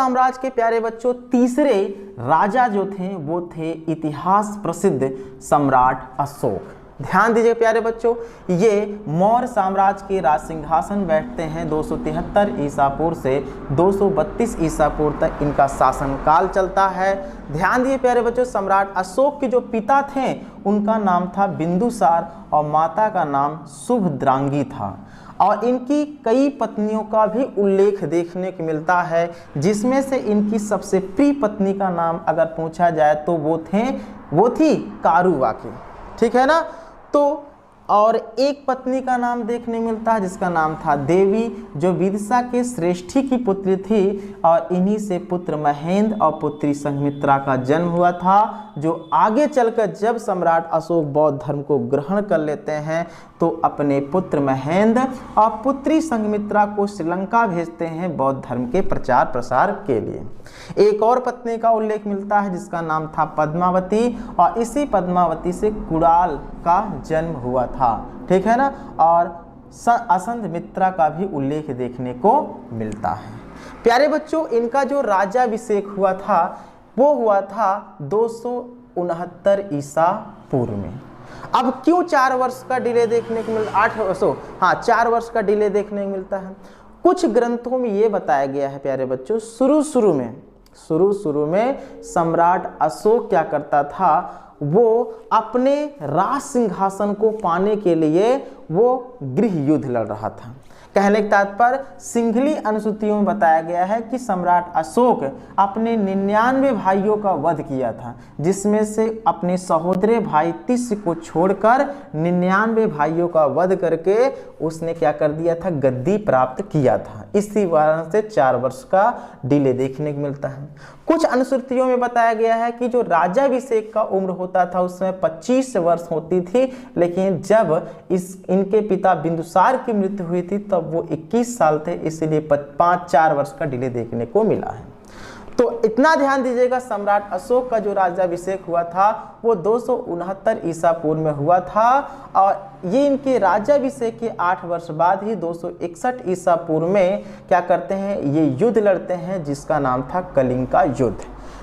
साम्राज्य के प्यारे बच्चों तीसरे राजा जो थे वो थे इतिहास प्रसिद्ध सम्राट अशोक। ध्यान दीजिए प्यारे बच्चों, ये मौर्य साम्राज्य के राज सिंहासन बैठते हैं 273 ईसा पूर्व से 232 ईसा पूर्व तक इनका शासनकाल चलता है। ध्यान दिए प्यारे बच्चों, सम्राट अशोक के जो पिता थे उनका नाम था बिंदुसार और माता का नाम शुभद्रांगी था, और इनकी कई पत्नियों का भी उल्लेख देखने को मिलता है, जिसमें से इनकी सबसे प्रिय पत्नी का नाम अगर पूछा जाए तो वो थी कारुवाकी। ठीक है ना। तो और एक पत्नी का नाम देखने मिलता है जिसका नाम था देवी, जो विदिशा के श्रेष्ठी की पुत्री थी, और इन्हीं से पुत्र महेंद्र और पुत्री संघमित्रा का जन्म हुआ था, जो आगे चलकर जब सम्राट अशोक बौद्ध धर्म को ग्रहण कर लेते हैं तो अपने पुत्र महेंद्र और पुत्री संघमित्रा को श्रीलंका भेजते हैं बौद्ध धर्म के प्रचार प्रसार के लिए। एक और पत्नी का उल्लेख मिलता है जिसका नाम था पद्मावती, और इसी पद्मावती से कुणाल का जन्म हुआ था। ठीक है ना। और असंधमित्रा का भी उल्लेख देखने को मिलता है। प्यारे बच्चों, इनका जो राज्याभिषेक हुआ था वो हुआ था 269 ईसा पूर्व में। अब क्यों 4 वर्ष का डिले देखने को मिलता, 4 वर्ष का डिले देखने को मिलता है। कुछ ग्रंथों में ये बताया गया है प्यारे बच्चों, शुरू में सम्राट अशोक क्या करता था, वो अपने राज सिंहासन को पाने के लिए वो गृह युद्ध लड़ रहा था। कहने के तात्पर्य सिंघली अनुसूतियों में बताया गया है कि सम्राट अशोक अपने 99 भाइयों का वध किया था, जिसमें से अपने सहोदरे भाई तिस्य को छोड़कर 99 भाइयों का वध करके उसने क्या कर दिया था, गद्दी प्राप्त किया था। इसी वजह से 4 वर्ष का डिले देखने को मिलता है। कुछ अनुसूतियों में बताया गया है कि जो राज्याभिषेक का उम्र होता था उस समय 25 वर्ष होती थी, लेकिन जब इनके पिता बिंदुसार की मृत्यु हुई थी तब वो 21 साल थे, इसलिए 4 वर्ष का डिले देखने को मिला है। तो इतना ध्यान दीजिएगा, सम्राट अशोक का जो राज्याभिषेक हुआ था वो 269 ईसा पूर्व में हुआ था, और ये इनके राज्याभिषेक के 8 वर्ष बाद ही 261 ईसा पूर्व में क्या करते हैं, ये युद्ध लड़ते हैं जिसका नाम था कलिंग का युद्ध।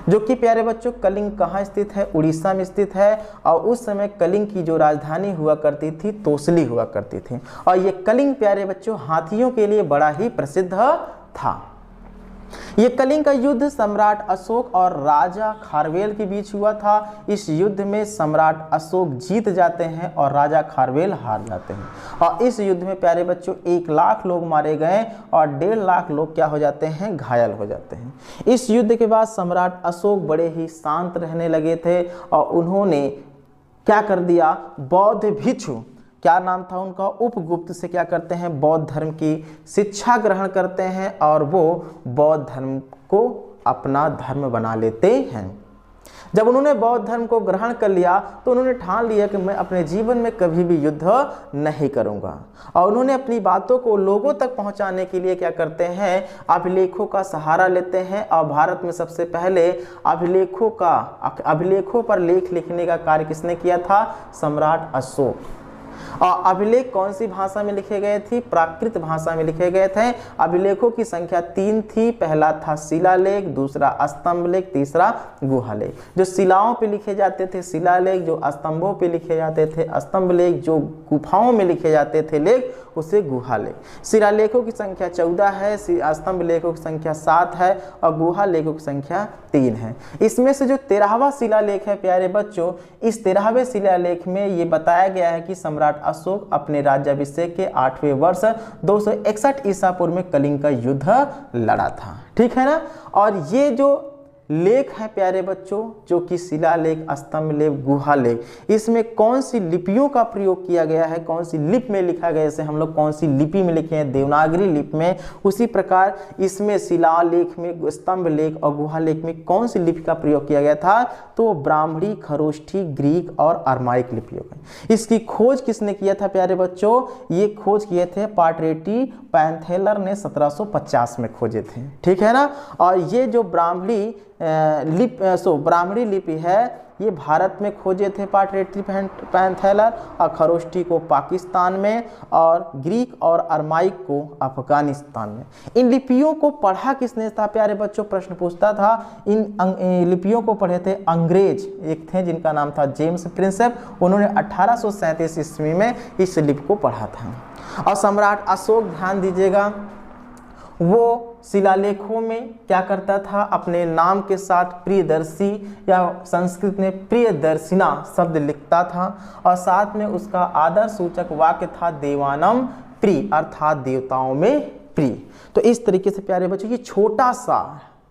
जो कि प्यारे बच्चों कलिंग कहाँ स्थित है, उड़ीसा में स्थित है, और उस समय कलिंग की जो राजधानी हुआ करती थी तोसली हुआ करती थी, और ये कलिंग प्यारे बच्चों हाथियों के लिए बड़ा ही प्रसिद्ध था। ये कलिंग का युद्ध सम्राट अशोक और राजा खारवेल के बीच हुआ था। इस युद्ध में सम्राट अशोक जीत जाते हैं और राजा खारवेल हार जाते हैं, और इस युद्ध में प्यारे बच्चों 1 लाख लोग मारे गए और 1.5 लाख लोग क्या हो जाते हैं, घायल हो जाते हैं। इस युद्ध के बाद सम्राट अशोक बड़े ही शांत रहने लगे थे, और उन्होंने क्या कर दिया, बौद्ध भिक्षु, क्या नाम था उनका, उपगुप्त से क्या करते हैं, बौद्ध धर्म की शिक्षा ग्रहण करते हैं, और वो बौद्ध धर्म को अपना धर्म बना लेते हैं। जब उन्होंने बौद्ध धर्म को ग्रहण कर लिया तो उन्होंने ठान लिया कि मैं अपने जीवन में कभी भी युद्ध नहीं करूंगा, और उन्होंने अपनी बातों को लोगों तक पहुंचाने के लिए क्या करते हैं, अभिलेखों का सहारा लेते हैं। और भारत में सबसे पहले अभिलेखों पर लेख लिखने का कार्य किसने किया था, सम्राट अशोक। और अभिलेख कौन सी भाषा में लिखे गए थे, प्राकृत भाषा में लिखे गए थे। अभिलेखों की संख्या 3 थी, पहला था शिलालेख, दूसरा स्तंभलेख, तीसरा गुहालेख। जो शिलाओं पे लिखे जाते थे शिलालेख, जो स्तंभों पे लिखे जाते थे स्तंभलेख, जो गुफाओं में लिखे जाते थे लेख उसे गुहालेख। शिलालेखों की संख्या 14 है, स्तंभ लेखों की संख्या 7 है, और गुहा लेखों की संख्या 3 है। इसमें से जो 13वां शिलालेख है प्यारे बच्चों, इस 13वें शिलालेख में ये बताया गया है कि सम्राट अशोक अपने राज्याभिषेक के 8वें वर्ष 261 ईसा पूर्व में कलिंग का युद्ध लड़ा था। ठीक है ना। और ये जो लेख है प्यारे बच्चों, जो कि शिलालेख, स्तंभ लेख, गुहा लेख, इसमें कौन सी लिपियों का प्रयोग किया गया है, कौन सी लिपि में लिखा गया है, जैसे हम लोग कौन सी लिपि में लिखे हैं, देवनागरी लिपि में, उसी प्रकार इसमें शिलालेख में, स्तंभ लेख और गुहा लेख में कौन सी लिपि का प्रयोग किया गया था, तो ब्राह्मणी, खरोष्ठी, ग्रीक और अरमाइक लिपियों का। इसकी खोज किसने किया था प्यारे बच्चों, ये खोज किए थे पाटरेटी पैंथेलर ने 1750 में खोजे थे। ठीक है ना। और ये जो ब्राह्मणी लिपि है, ये भारत में खोजे थे पाटरेटरी पैंथेलर, और खरोष्टी को पाकिस्तान में, और ग्रीक और अरमाइक को अफगानिस्तान में। इन लिपियों को पढ़ा किसने था प्यारे बच्चों, प्रश्न पूछता था। इन लिपियों को पढ़े थे अंग्रेज, एक थे जिनका नाम था जेम्स प्रिंसेप, उन्होंने 1837 ईस्वी में इस लिपि को पढ़ा था। और सम्राट अशोक, ध्यान दीजिएगा, वो शिलालेखों में क्या करता था, अपने नाम के साथ प्रियदर्शी या संस्कृत में प्रियदर्शिना शब्द लिखता था, और साथ में उसका आदर सूचक वाक्य था देवानम प्रिय, अर्थात देवताओं में प्रिय। तो इस तरीके से प्यारे बच्चों ये छोटा सा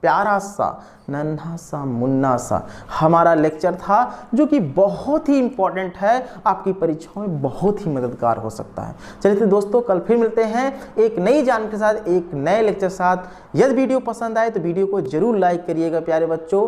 प्यारा सा नन्हा सा मुन्ना सा हमारा लेक्चर था, जो कि बहुत ही इंपॉर्टेंट है, आपकी परीक्षाओं में बहुत ही मददगार हो सकता है। चलिए तो दोस्तों, कल फिर मिलते हैं एक नई जानकारी के साथ, एक नए लेक्चर के साथ। यदि वीडियो पसंद आए तो वीडियो को जरूर लाइक करिएगा प्यारे बच्चों।